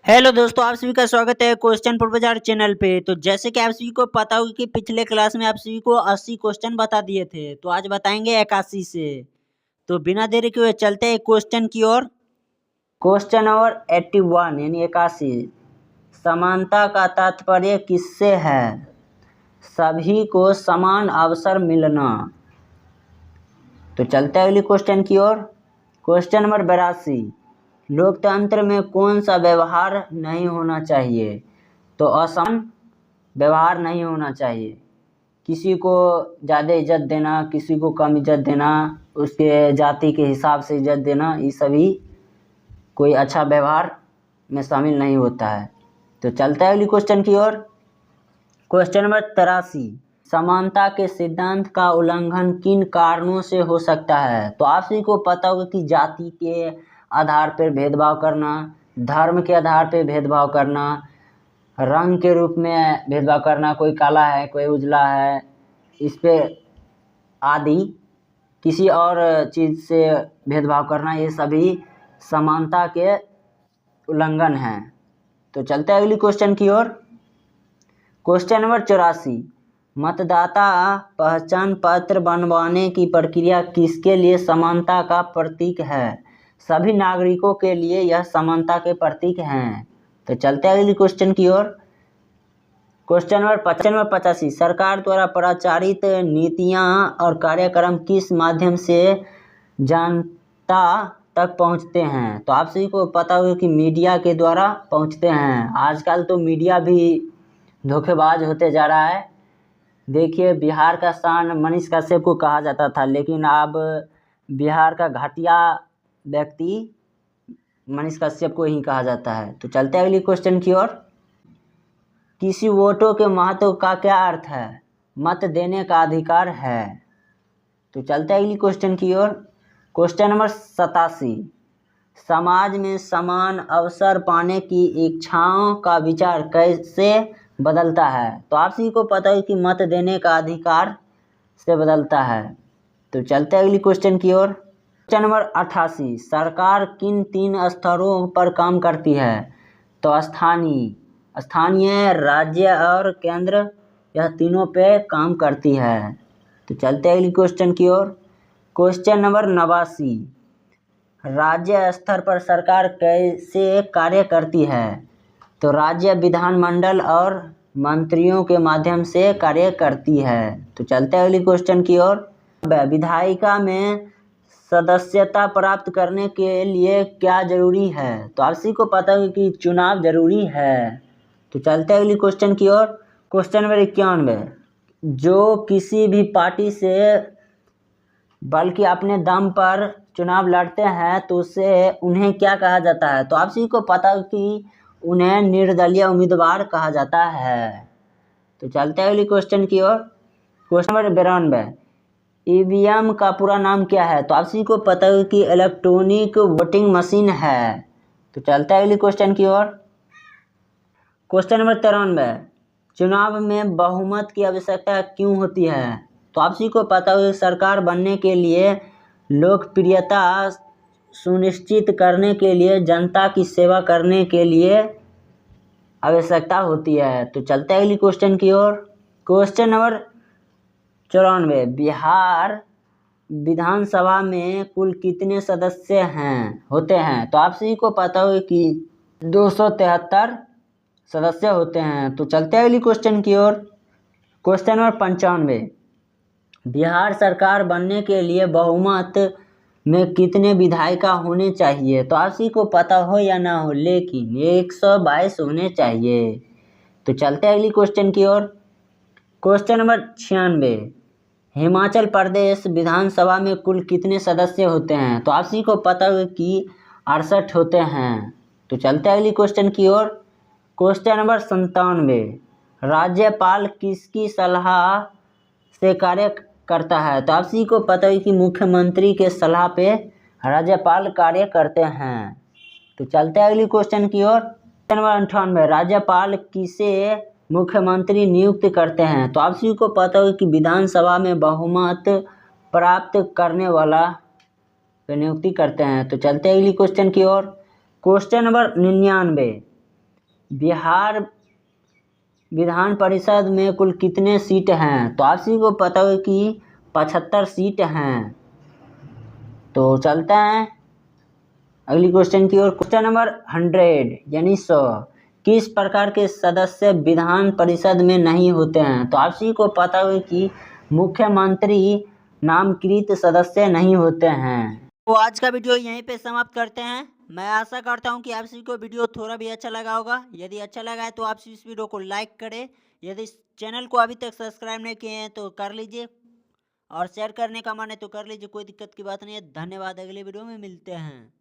Hello दोस्तों, आप सभी का स्वागत है क्वेश्चन पर बाजार चैनल पे। तो जैसे कि आप सभी को पता होगा कि पिछले क्लास में आप सभी को 80 क्वेश्चन बता दिए थे, तो आज बताएंगे 81 से। तो बिना देरी के हुए चलते हैं क्वेश्चन की ओर। क्वेश्चन नंबर 81 यानी 81। समानता का तात्पर्य किससे है? सभी को समान अवसर मिलना। तो चलते हैं अगली क्वेश्चन की ओर। Question number 82। लोकतंत्र में कौन सा व्यवहार नहीं होना चाहिए? तो असमान व्यवहार नहीं होना चाहिए। किसी को ज़्यादा इज्जत देना, किसी को कम इज्जत देना, उसके जाति के हिसाब से इज्जत देना, ये सभी कोई अच्छा व्यवहार में शामिल नहीं होता है। तो चलता है अगली क्वेश्चन की ओर। Question number 83। समानता के सिद्धांत का उल्लंघन किन कारणों से हो सकता है? तो आप सभी को पता होगा कि जाति के आधार पर भेदभाव करना, धर्म के आधार पर भेदभाव करना, रंग के रूप में भेदभाव करना, कोई काला है कोई उजला है, इस पे आदि किसी और चीज़ से भेदभाव करना, ये सभी समानता के उल्लंघन हैं। तो चलते हैं अगली क्वेश्चन की ओर। Question number 84। मतदाता पहचान पत्र बनवाने की प्रक्रिया किसके लिए समानता का प्रतीक है? सभी नागरिकों के लिए यह समानता के प्रतीक हैं। तो चलते हैं अगली क्वेश्चन की ओर। Question number 85। सरकार द्वारा प्रचारित नीतियां और कार्यक्रम किस माध्यम से जनता तक पहुंचते हैं? तो आप सभी को पता होगा कि मीडिया के द्वारा पहुंचते हैं। आजकल तो मीडिया भी धोखेबाज होते जा रहा है। देखिए, बिहार का शान मनीष कश्यप को कहा जाता था, लेकिन अब बिहार का घटिया व्यक्ति मनीष कश्यप को ही कहा जाता है। तो चलते हैं अगली क्वेश्चन की ओर। किसी वोटों के महत्व का क्या अर्थ है? मत देने का अधिकार है। तो चलते हैं अगली क्वेश्चन की ओर। Question number 87। समाज में समान अवसर पाने की इच्छाओं का विचार कैसे बदलता है? तो आप सभी को पता है कि मत देने का अधिकार से बदलता है। तो चलते हैं अगली क्वेश्चन की ओर। Question number 88। सरकार किन 3 स्तरों पर काम करती है? तो स्थानीय, राज्य और केंद्र, यह तीनों पे काम करती है। तो चलते हैं अगली क्वेश्चन की ओर। Question number 89। राज्य स्तर पर सरकार कैसे कार्य करती है? तो राज्य विधानमंडल और मंत्रियों के माध्यम से कार्य करती है। तो चलते हैं अगली क्वेश्चन की ओर। विधायिका में सदस्यता प्राप्त करने के लिए क्या जरूरी है? तो आप सभी को पता है कि चुनाव जरूरी है। तो चलते हैं अगली क्वेश्चन की ओर। Question number 91। जो किसी भी पार्टी से बल्कि अपने दम पर चुनाव लड़ते हैं तो उन्हें क्या कहा जाता है? तो आप सभी को पता है कि उन्हें निर्दलीय उम्मीदवार कहा जाता है। तो चलते हैं अगली क्वेश्चन की ओर। Question number 92। ईवीएम का पूरा नाम क्या है? तो आप सभी को पता है कि इलेक्ट्रॉनिक वोटिंग मशीन है। तो चलते हैं अगली क्वेश्चन की ओर। Question number 93। चुनाव में बहुमत की आवश्यकता क्यों होती है? तो आप सभी को पता है सरकार बनने के लिए, लोकप्रियता सुनिश्चित करने के लिए, जनता की सेवा करने के लिए आवश्यकता होती है। तो चलते हैं अगली क्वेश्चन की ओर। Question number 94। बिहार विधानसभा में कुल कितने सदस्य होते हैं? तो आप सभी को पता हो कि 273 सदस्य होते हैं। तो चलते हैं अगली क्वेश्चन की ओर। Question number 95। बिहार सरकार बनने के लिए बहुमत में कितने विधायिका होने चाहिए? तो आप सभी को पता हो या ना हो, लेकिन 122 होने चाहिए। तो चलते हैं अगली क्वेश्चन की ओर। Question number 96। हिमाचल प्रदेश विधानसभा में कुल कितने सदस्य होते हैं? तो आप सभी को पता हो कि 68 होते हैं। तो चलते हैं अगली क्वेश्चन की ओर। Question number 97। राज्यपाल किसकी सलाह से कार्य करता है? तो आप सभी को पता है कि मुख्यमंत्री के सलाह पे राज्यपाल कार्य करते हैं। तो चलते हैं अगली क्वेश्चन की ओर। Question number 98। राज्यपाल किसे मुख्यमंत्री नियुक्त करते हैं? तो आप सभी को पता है कि विधानसभा में बहुमत प्राप्त करने वाला पे नियुक्ति करते हैं। तो चलते हैं अगली क्वेश्चन की ओर। Question number 99। बिहार विधान परिषद में कुल कितने सीट हैं? तो आप सभी को पता हो कि 75 सीट हैं। तो चलते हैं अगली क्वेश्चन की ओर। क्वेश्चन नंबर 100 यानी 100। किस प्रकार के सदस्य विधान परिषद में नहीं होते हैं? तो आप सभी को पता हो कि मुख्यमंत्री नामकृत सदस्य नहीं होते हैं। तो आज का वीडियो यहीं पे समाप्त करते हैं। मैं आशा करता हूं कि आप सभी को वीडियो थोड़ा भी अच्छा लगा होगा। यदि अच्छा लगा है तो आप इस वीडियो को लाइक करें। यदि इस चैनल को अभी तक सब्सक्राइब नहीं किए हैं तो कर लीजिए, और शेयर करने का मन है तो कर लीजिए, कोई दिक्कत की बात नहीं है। धन्यवाद, अगले वीडियो में मिलते हैं।